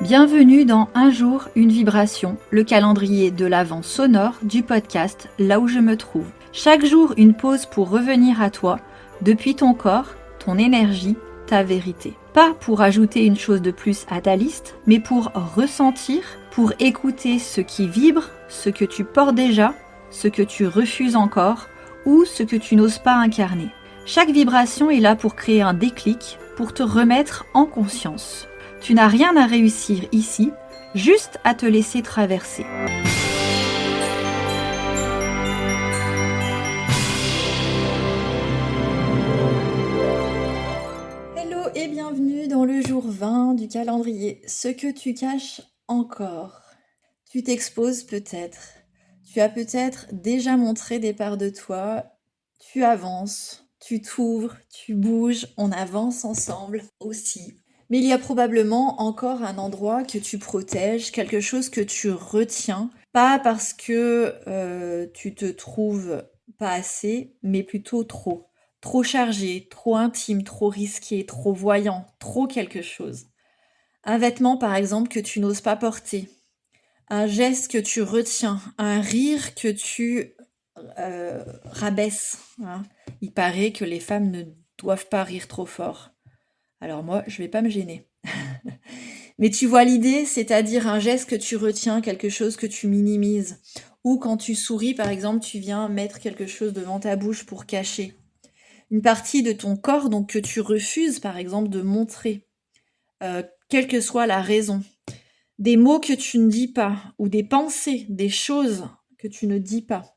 Bienvenue dans Un jour, une vibration, le calendrier de l'Avent sonore du podcast Là où je me trouve. Chaque jour, une pause pour revenir à toi, depuis ton corps, ton énergie, ta vérité. Pas pour ajouter une chose de plus à ta liste, mais pour ressentir, pour écouter ce qui vibre, ce que tu portes déjà, ce que tu refuses encore ou ce que tu n'oses pas incarner. Chaque vibration est là pour créer un déclic, pour te remettre en conscience. Tu n'as rien à réussir ici, juste à te laisser traverser. Hello et bienvenue dans le jour 20 du calendrier. Ce que tu caches encore. Tu t'exposes peut-être. Tu as peut-être déjà montré des parts de toi. Tu avances, tu t'ouvres, tu bouges, on avance ensemble aussi. Mais il y a probablement encore un endroit que tu protèges, quelque chose que tu retiens, pas parce que tu te trouves pas assez, mais plutôt trop. Trop chargé, trop intime, trop risqué, trop voyant, trop quelque chose. Un vêtement par exemple que tu n'oses pas porter, un geste que tu retiens, un rire que tu rabaisse. Hein. Il paraît que les femmes ne doivent pas rire trop fort. Alors moi, je vais pas me gêner. Mais tu vois l'idée, c'est-à-dire un geste que tu retiens, quelque chose que tu minimises. Ou quand tu souris, par exemple, tu viens mettre quelque chose devant ta bouche pour cacher. Une partie de ton corps donc que tu refuses, par exemple, de montrer, quelle que soit la raison. Des mots que tu ne dis pas, ou des pensées, des choses que tu ne dis pas.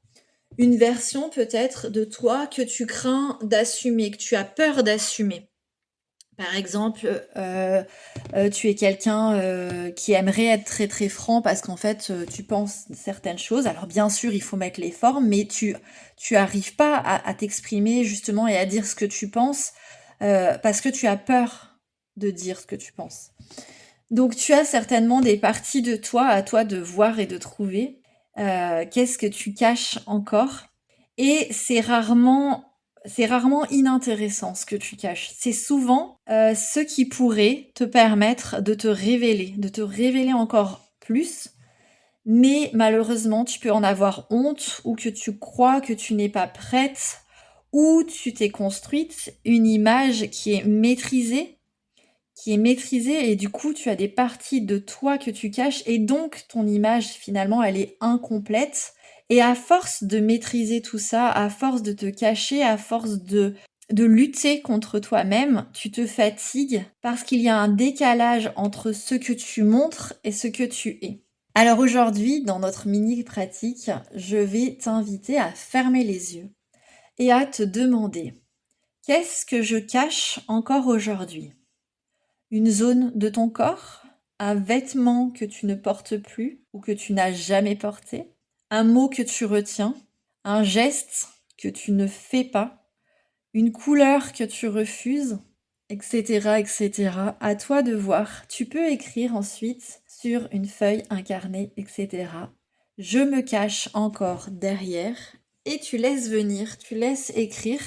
Une version peut-être de toi que tu crains d'assumer, que tu as peur d'assumer. Par exemple, tu es quelqu'un qui aimerait être très très franc parce qu'en fait tu penses certaines choses. Alors bien sûr il faut mettre les formes, mais tu arrives pas à t'exprimer justement et à dire ce que tu penses parce que tu as peur de dire ce que tu penses. Donc tu as certainement des parties de toi à toi de voir et de trouver. Qu'est-ce que tu caches encore? Et c'est rarement inintéressant ce que tu caches. C'est souvent ce qui pourrait te permettre de te révéler encore plus. Mais malheureusement, tu peux en avoir honte ou que tu crois que tu n'es pas prête ou tu t'es construite une image qui est maîtrisée et du coup tu as des parties de toi que tu caches et donc ton image finalement elle est incomplète et à force de maîtriser tout ça, à force de te cacher, à force de lutter contre toi-même, tu te fatigues parce qu'il y a un décalage entre ce que tu montres et ce que tu es. Alors aujourd'hui, dans notre mini pratique, je vais t'inviter à fermer les yeux et à te demander qu'est-ce que je cache encore aujourd'hui? Une zone de ton corps, un vêtement que tu ne portes plus ou que tu n'as jamais porté, un mot que tu retiens, un geste que tu ne fais pas, une couleur que tu refuses, etc., etc. À toi de voir. Tu peux écrire ensuite sur une feuille, un carnet, etc. Je me cache encore derrière et tu laisses venir, tu laisses écrire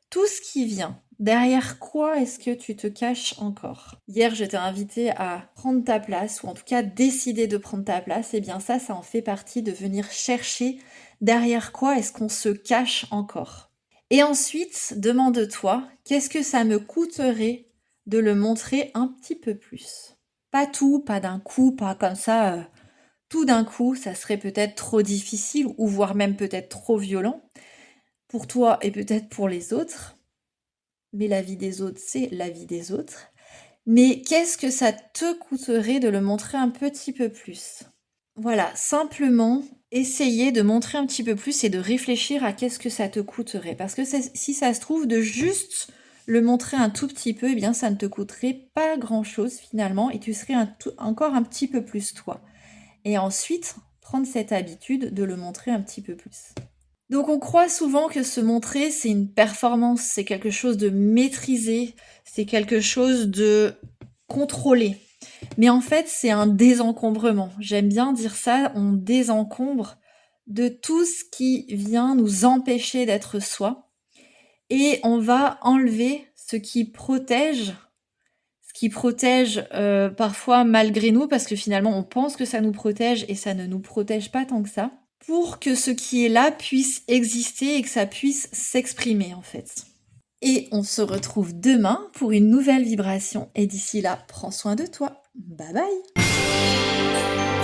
tout ce qui vient. Derrière quoi est-ce que tu te caches encore? Hier, je t'ai invité à prendre ta place, ou en tout cas décider de prendre ta place. Et bien ça en fait partie de venir chercher derrière quoi est-ce qu'on se cache encore. Et ensuite, demande-toi, qu'est-ce que ça me coûterait de le montrer un petit peu plus? Pas tout, pas d'un coup, pas comme ça, tout d'un coup, ça serait peut-être trop difficile, ou voire même peut-être trop violent, pour toi et peut-être pour les autres. Mais la vie des autres, c'est la vie des autres. Mais qu'est-ce que ça te coûterait de le montrer un petit peu plus? Voilà, simplement essayer de montrer un petit peu plus et de réfléchir à qu'est-ce que ça te coûterait. Parce que si ça se trouve, de juste le montrer un tout petit peu, eh bien ça ne te coûterait pas grand-chose finalement et tu serais encore un petit peu plus toi. Et ensuite, prendre cette habitude de le montrer un petit peu plus. Donc on croit souvent que se montrer, c'est une performance, c'est quelque chose de maîtrisé, c'est quelque chose de contrôlé. Mais en fait, c'est un désencombrement. J'aime bien dire ça, on désencombre de tout ce qui vient nous empêcher d'être soi. Et on va enlever ce qui protège, ce qui protège parfois malgré nous, parce que finalement on pense que ça nous protège et ça ne nous protège pas tant que ça, pour que ce qui est là puisse exister et que ça puisse s'exprimer en fait. Et on se retrouve demain pour une nouvelle vibration, et d'ici là, prends soin de toi. Bye bye.